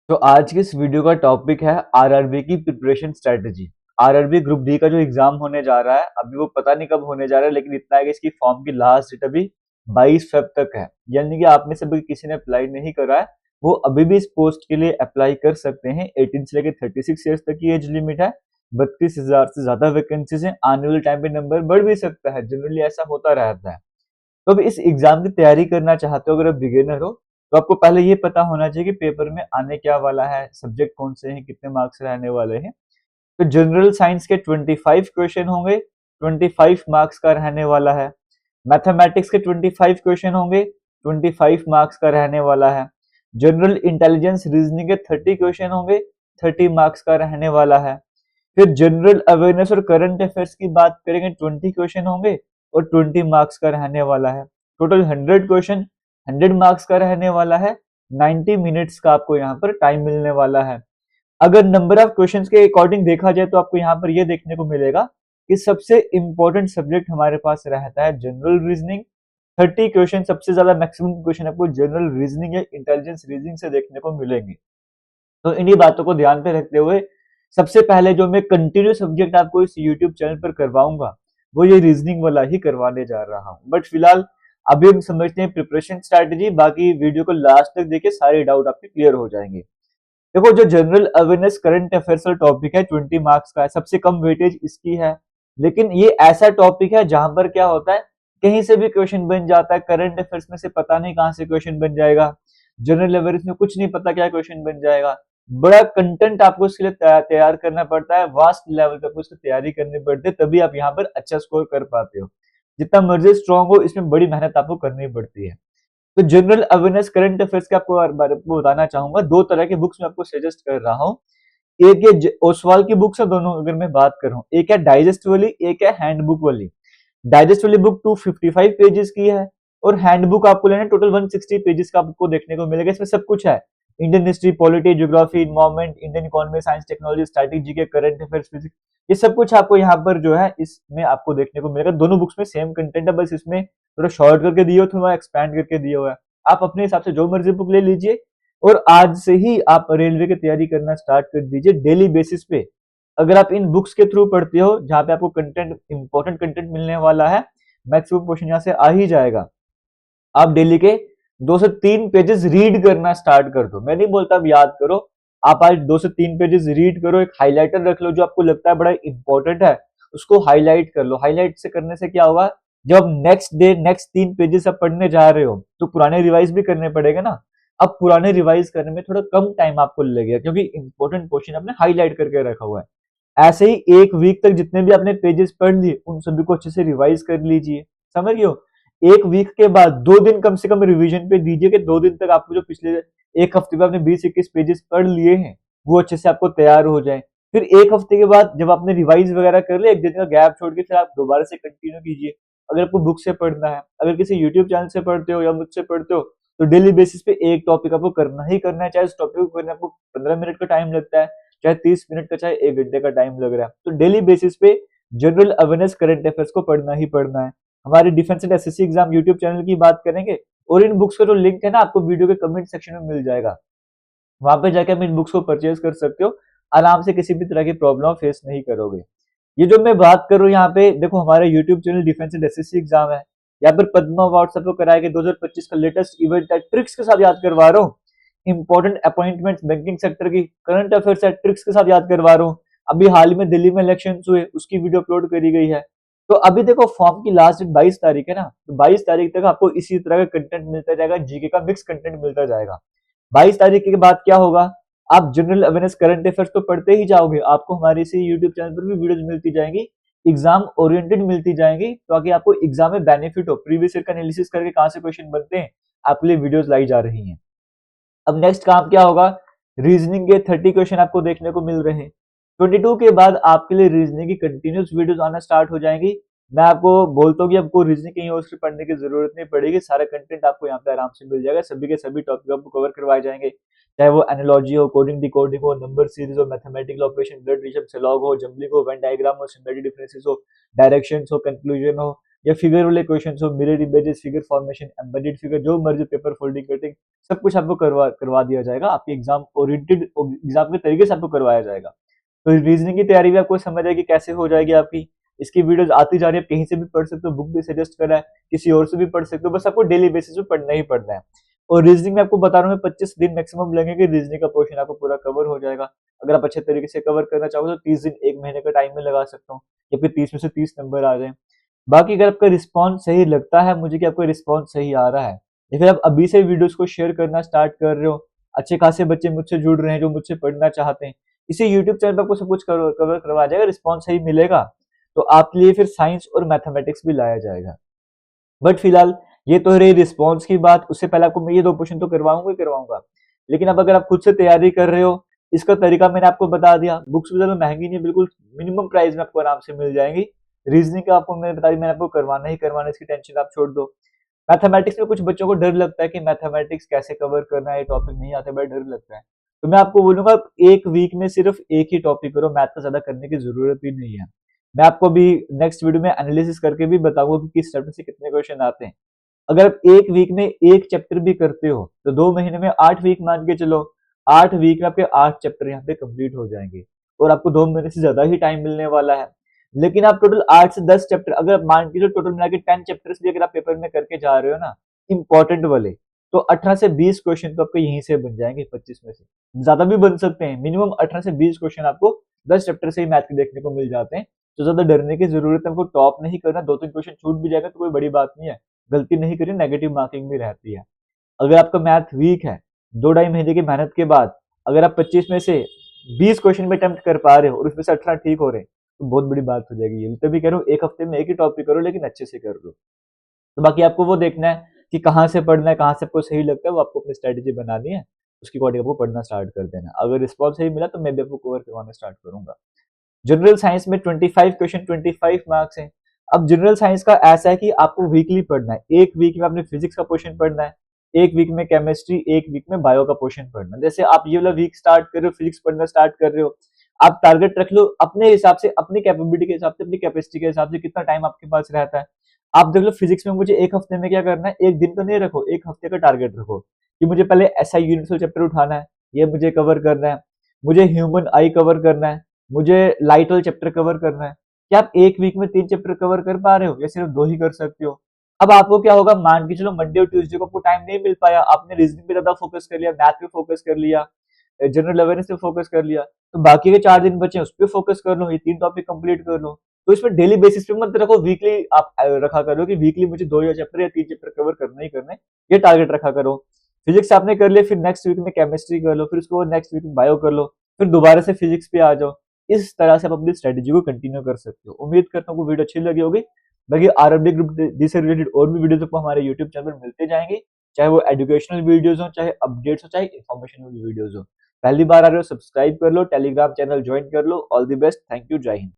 तो आज की इस वीडियो का टॉपिक है आरआरबी की preparation strategy. RRB group D का जो एग्जाम होने जा रहा है, अभी वो पता नहीं कब होने जा रहा है, लेकिन इतना है कि इसकी फॉर्म की लास्ट डेट अभी 22 फेब तक है। यानी कि आप में से भी किसी ने अप्लाई नहीं करा है, वो अभी भी इस पोस्ट के लिए अप्लाई कर सकते हैं। 18 से लेकर 36 ईयर्स तक की एज लिमिट है। 32,000 से ज्यादा वैकेंसीज हैं। आने वाले टाइम पे नंबर बढ़ भी सकता है, जनरली ऐसा होता रहता है। तो अब इस एग्जाम की तैयारी करना चाहते हो, अगर आप बिगिनर हो, तो आपको पहले ये पता होना चाहिए कि पेपर में आने क्या वाला है, सब्जेक्ट कौन से हैं, कितने मार्क्स रहने वाले हैं। तो जनरल साइंस के 25 क्वेश्चन होंगे, 25 मार्क्स का रहने वाला है। मैथमेटिक्स के 25 क्वेश्चन होंगे, 25 मार्क्स का रहने वाला है। जनरल इंटेलिजेंस रीजनिंग के 30 क्वेश्चन होंगे, 30 मार्क्स का रहने वाला है। फिर जनरल अवेयरनेस और करंट अफेयर्स की बात करेंगे, 20 क्वेश्चन होंगे और 20 मार्क्स का रहने वाला है। टोटल 100 क्वेश्चन, 100 मार्क्स का रहने वाला है। 90 मिनट्स का आपको यहाँ पर टाइम मिलने वाला है। अगर नंबर ऑफ क्वेश्चंस के अकॉर्डिंग देखा जाए तो आपको यहाँ पर ये देखने को मिलेगा कि सबसे इंपॉर्टेंट सब्जेक्ट हमारे पास रहता है जनरल रीजनिंग। 30 क्वेश्चन, सबसे ज्यादा मैक्सिमम क्वेश्चन आपको जनरल रीजनिंग या इंटेलिजेंस रीजनिंग से देखने को मिलेंगे। तो इन्हीं बातों को ध्यान पे रखते हुए सबसे पहले जो मैं कंटिन्यू सब्जेक्ट आपको इस यूट्यूब चैनल पर करवाऊंगा, वो ये रीजनिंग वाला ही करवाने जा रहा हूँ। बट फिलहाल अभी हम समझते हैं प्रिपरेशन स्ट्रैटेजी। बाकी वीडियो को लास्ट तक देखिए, सारे डाउट आपके क्लियर हो जाएंगे। देखो, जो general awareness current affairs topic है, 20 मार्क्स का है, सबसे कम वेटेज इसकी है। लेकिन ये ऐसा टॉपिक है जहां पर क्या होता है, कहीं से भी क्वेश्चन बन जाता है। करंट अफेयर्स में से पता नहीं कहां से क्वेश्चन बन जाएगा। जनरल अवेयरनेस में कुछ नहीं पता क्या क्वेश्चन बन जाएगा। बड़ा कंटेंट आपको इसके लिए तैयार करना पड़ता है, वास्ट लेवल पे आपको इसकी तैयारी करनी पड़ती है, तभी आप यहाँ पर अच्छा स्कोर कर पाते हो। जितना मर्जी स्ट्रांग हो, इसमें बड़ी मेहनत आपको करनी पड़ती है। तो जनरल अवेयरनेस करंट अफेयर्स के आपको बारे में बताना चाहूंगा। दो तरह की बुक्स मैं आपको सजेस्ट कर रहा हूँ। एक ये ओसवाल की बुक्स है, दोनों अगर मैं बात कर रहा हूँ, एक है डाइजेस्ट वाली, एक है हैंडबुक वाली। डाइजेस्ट वाली बुक 255 पेजेस की है और हैंडबुक आपको लेना टोटल 160 पेजेस का आपको देखने को मिलेगा। इसमें सब कुछ है, Indian history, polity, geography, environment, Indian economy, science, technology, strategy के करंट अफेयर्स, फिजिक्स, ये सब कुछ आपको यहाँ पर जो है इसमें आपको देखने को मिलेगा। दोनों बुक्स में सेम कंटेंट है, बस इसमें थोड़ा शॉर्ट करके दिए हो, थोड़ा एक्सपैंड करके दिया हुआ है। आप अपने हिसाब से जो मर्जी बुक ले लीजिए और आज से ही आप रेलवे की तैयारी करना स्टार्ट कर दीजिए डेली बेसिस पे। अगर आप इन बुक्स के थ्रू पढ़ते हो, जहाँ पे आपको कंटेंट, इंपॉर्टेंट कंटेंट मिलने वाला है, मैक्सिमम क्वेश्चन यहाँ से आ ही जाएगा। आप डेली के 2 से 3 पेजेस रीड करना स्टार्ट कर दो। मैं नहीं बोलता अब याद करो, आप आज 2 से 3 पेजेस रीड करो। एक हाइलाइटर रख लो, जो आपको लगता है बड़ा इंपॉर्टेंट है, उसको हाईलाइट कर लो। हाईलाइट से करने से क्या होगा, जब आप नेक्स्ट डे नेक्स्ट 3 पेजेस आप पढ़ने जा रहे हो, तो पुराने रिवाइज भी करने पड़ेगा ना। अब पुराने रिवाइज करने में थोड़ा कम टाइम आपको लगेगा, क्योंकि इंपॉर्टेंट क्वेश्चन आपने हाईलाइट करके रखा हुआ है। ऐसे ही एक वीक तक जितने भी आपने पेजेस पढ़ लिए, उन सभी को अच्छे से रिवाइज कर लीजिए। समझ गए हो? एक वीक के बाद 2 दिन कम से कम रिवीजन पे दीजिए, कि 2 दिन तक आपको जो पिछले एक हफ्ते में आपने 20-21 पेजेस पढ़ लिए हैं, वो अच्छे से आपको तैयार हो जाए। फिर एक हफ्ते के बाद जब आपने रिवाइज वगैरह कर लिया, एक दिन का गैप छोड़ के फिर आप दोबारा से कंटिन्यू कीजिए। अगर आपको बुक से पढ़ना है, अगर किसी यूट्यूब चैनल से पढ़ते हो या मुझसे पढ़ते हो, तो डेली बेसिस पे एक टॉपिक आपको करना ही करना है। चाहे उस टॉपिक को करने आपको 15 मिनट का टाइम लगता है, चाहे 30 मिनट का, चाहे 1 घंटे का टाइम लग रहा है, तो डेली बेसिस पे जनरल अवेयरनेस करंट अफेयर्स को पढ़ना ही पढ़ना है। हमारे defence and SSC exam YouTube channel की बात करेंगे, और इन बुक्स का जो लिंक है ना, आपको वीडियो के कमेंट सेक्शन में मिल जाएगा। वहां पे जाके आप इन बुक्स को परचेज कर सकते हो। आराम से किसी भी तरह की प्रॉब्लम फेस नहीं करोगे। ये जो मैं बात कर रहा हूँ यहाँ पे, देखो हमारा YouTube channel defence and SSC exam है। यहाँ पर पद्मा अवार्ड सबको कराया गया, 2025 का लेटेस्ट इवेंट है, ट्रिक्स के साथ याद करवा रहा हूँ। इंपॉर्टेंट अपॉइंटमेंट्स बैंकिंग सेक्टर की, करंट अफेयर्स है, ट्रिक्स के साथ याद करवा रहा हूँ। अभी हाल ही में दिल्ली में इलेक्शन हुए, उसकी वीडियो अपलोड करी गई है। तो अभी देखो, फॉर्म की लास्ट डेट 22 तारीख है ना, तो 22 तारीख तक आपको इसी तरह का कंटेंट मिलता जाएगा, जीके का मिक्स कंटेंट मिलता जाएगा। 22 तारीख के बाद क्या होगा, आप जनरल अवेयरनेस करंट अफेयर्स तो पढ़ते ही जाओगे, आपको हमारे इसी यूट्यूब चैनल पर भी वीडियोस मिलती जाएंगी, एग्जाम ओरिएंटेड मिलती जाएंगी, ताकि आपको एग्जाम में बेनिफिट हो। प्रीवियस ईयर का एनालिसिस करके कहां से क्वेश्चन बनते हैं, आपके लिए वीडियोस लाई जा रही हैं। अब नेक्स्ट काम क्या होगा, रीजनिंग के 30 क्वेश्चन आपको देखने को मिल रहे हैं। 22 के बाद आपके लिए रीजनिंग की कंटिन्यूस वीडियोस आना स्टार्ट हो जाएंगी। मैं आपको बोलता हूँ कि आपको रीजनिंग कहीं और से पढ़ने की जरूरत नहीं पड़ेगी, सारा कंटेंट आपको यहाँ पे आराम से मिल जाएगा। सभी के सभी टॉपिक आपको कवर करवाए जाएंगे, चाहे वो एनालॉजी हो, कोडिंग डिकोडिंग हो, नंबर सीरीज हो, mathematical operation, blood relation, log हो, जंबलिंग हो, वेन डायग्राम हो, सिमेट्री डिफरेंसेस हो, डायरेक्शंस हो, कंक्लूजन हो, या फिगर वाले क्वेश्चन हो, mirror images, figure formation, embedded figure, जो मर्जी पेपर फोल्डिंग, कटिंग, सब कुछ आपको करवा दिया जाएगा। आपके एग्जाम ओरिएंटेड एग्जाम के तरीके से आपको करवाया जाएगा। तो रीजनिंग की तैयारी भी आपको समझ आएगी कैसे हो जाएगी आपकी। इसकी वीडियोस आती जा रही है, कहीं से भी पढ़ सकते हो, बुक भी सजेस्ट करा है, किसी और से भी पढ़ सकते हो, बस आपको डेली बेसिस पे पढ़ना ही पढ़ना है। और रीजनिंग में आपको बता रहा हूँ मैं 25 दिन मैक्सिमम लगेंगे, रीजनिंग का पोर्शन आपको पूरा कवर हो जाएगा। अगर आप अच्छे तरीके से कवर करना चाहोगे तो 30 दिन, 1 महीने का टाइम में लगा सकता हूँ, या फिर 30 में से 30 नंबर आ जाए। बाकी अगर आपका रिस्पॉन्स सही लगता है मुझे कि आपका रिस्पॉन्स सही आ रहा है, या फिर आप अभी से वीडियोस को शेयर करना स्टार्ट कर रहे हो, अच्छे खासे बच्चे मुझसे जुड़ रहे हैं जो मुझसे पढ़ना चाहते हैं, इसी यूट्यूब चैनल पर आपको सब कुछ कवर करवाया जाएगा, रिस्पॉन्स सही मिलेगा तो आपके लिए फिर साइंस और मैथमेटिक्स भी लाया जाएगा। बट फिलहाल ये तो रही रिस्पॉन्स की बात, उससे पहले आपको मैं ये 2 क्वेश्चन तो करवाऊंगा ही करवाऊंगा। लेकिन अब अगर आप खुद से तैयारी कर रहे हो, इसका तरीका मैंने आपको बता दिया। बुक्स भी ज्यादा महंगी नहीं है, बिल्कुल मिनिमम प्राइस में आपको आराम से मिल जाएंगी। रीजनिंग का आपको मैंने बता दिया, मैंने आपको करवाना ही करवाना, इसकी टेंशन आप छोड़ दो। मैथमेटिक्स में कुछ बच्चों को डर लगता है कि मैथमेटिक्स कैसे कवर करना है, ये टॉपिक नहीं आते, बड़ा डर लगता है। तो मैं आपको बोलूंगा एक वीक में सिर्फ एक ही टॉपिक करो, मैथ का ज्यादा करने की जरूरत ही नहीं है। मैं आपको भी नेक्स्ट वीडियो में एनालिसिस करके भी बताऊंगा कि किस चैप्टर से कितने क्वेश्चन आते हैं। अगर आप एक वीक में एक चैप्टर भी करते हो तो 2 महीने में 8 वीक मान के चलो, 8 वीक में आपके 8 चैप्टर यहाँ पे कंप्लीट हो जाएंगे और आपको 2 महीने से ज्यादा ही टाइम मिलने वाला है। लेकिन आप टोटल 8 से 10 चैप्टर, अगर आप मान के चलो टोटल मिला के 10 चैप्टर्स भी अगर आप पेपर में करके जा रहे हो ना, इंपॉर्टेंट वाले, तो 18 से 20 क्वेश्चन तो आपके यहीं से बन जाएंगे, 25 में से ज्यादा भी बन सकते हैं। मिनिमम 18 से 20 क्वेश्चन आपको 10 चैप्टर से ही मैथ के देखने को मिल जाते हैं। तो ज्यादा डरने की जरूरत है, हमको टॉप नहीं करना, 2-3 क्वेश्चन छूट भी जाएगा तो कोई बड़ी बात नहीं है, गलती नहीं करी, नेगेटिव मार्किंग भी रहती है। अगर आपका मैथ वीक है, 2 ढाई महीने की मेहनत के बाद अगर आप 25 में से 20 क्वेश्चन में अटेम्प्ट कर पा रहे हो और उसमें से 18 ठीक हो रहे हैं, तो बहुत बड़ी बात हो जाएगी। ये तभी कह रहा हूँ एक हफ्ते में एक ही टॉपिक करो, लेकिन अच्छे से कर लो। तो बाकी आपको वो देखना है कि कहाँ से पढ़ना है, कहाँ से आपको सही लगता है, वो आपको अपनी स्ट्रेटेजी बनानी है, उसके अकॉर्डिंग आपको पढ़ना स्टार्ट कर देना। अगर रिस्पॉन्स सही मिला तो मैं भी आपको कवर करवाना स्टार्ट करूंगा। जनरल साइंस में 25 क्वेश्चन, 25 मार्क्स हैं। अब जनरल साइंस का ऐसा है कि आपको वीकली पढ़ना है, एक वीक में आपने फिजिक्स का पोर्शन पढ़ना है, एक वीक में केमिस्ट्री, एक वीक में बायो का पोर्शन पढ़ना है। जैसे आप ये वाला वीक स्टार्ट कर रहे हो, फिजिक्स पढ़ना स्टार्ट कर रहे हो, आप टारगेट रख लो अपने हिसाब से, अपनी कैपेबिलिटी के हिसाब से, अपनी कैपेसिटी के हिसाब से, कितना टाइम आपके पास रहता है। आप देख लो फिजिक्स में मुझे एक हफ्ते में क्या करना है, एक दिन का नहीं रखो, एक हफ्ते का टारगेट रखो कि मुझे पहले एसआई यूनिवर्सल चैप्टर उठाना है, ये मुझे कवर करना है, मुझे ह्यूमन आई कवर करना है, मुझे लाइट वाला चैप्टर कवर करना है। क्या आप एक वीक में 3 चैप्टर कवर कर पा रहे हो या सिर्फ 2 ही कर सकते हो? अब आपको क्या होगा, मान के चलो मंडे और ट्यूसडे को आपको टाइम नहीं मिल पाया, आपने रीजनिंग पे ज्यादा फोकस कर लिया, मैथ पे फोकस कर लिया, जनरल अवेयरनेस पे फोकस कर लिया, तो बाकी के 4 दिन बचे उस पर फोकस कर लो, ये 3 टॉपिक कंप्लीट कर लो। तो इसमें डेली बेसिस पे मत रखो, वीकली आप रखा करो कि वीकली मुझे 2 चैप्टर या 3 चैप्टर कवर करना ही करना है, ये टारगेट रखा करो। फिजिक्स आपने कर लिया, फिर नेक्स्ट वीक में केमिस्ट्री कर लो, फिर उसको नेक्स्ट वीक में बायो कर लो, फिर दोबारा से फिजिक्स पे आ जाओ। इस तरह से आप अपनी स्ट्रेटेजी को कंटिन्यू कर सकते हो। उम्मीद करता हूँ वीडियो अच्छी लगी होगी। बाकी आरआरबी ग्रुप डी से रिलेटेड और भी वीडियोस आपको हमारे यूट्यूब चैनल पर मिलते जाएंगे, चाहे वो एजुकेशनल वीडियोस हो, चाहे अपडेट्स हो, चाहे इन्फॉर्मेशनल वीडियोस हो। पहली बार आ रहे हो सब्सक्राइब कर लो, टेलीग्राम चैनल ज्वाइन कर लो। All the best, thank you, जय हिंद।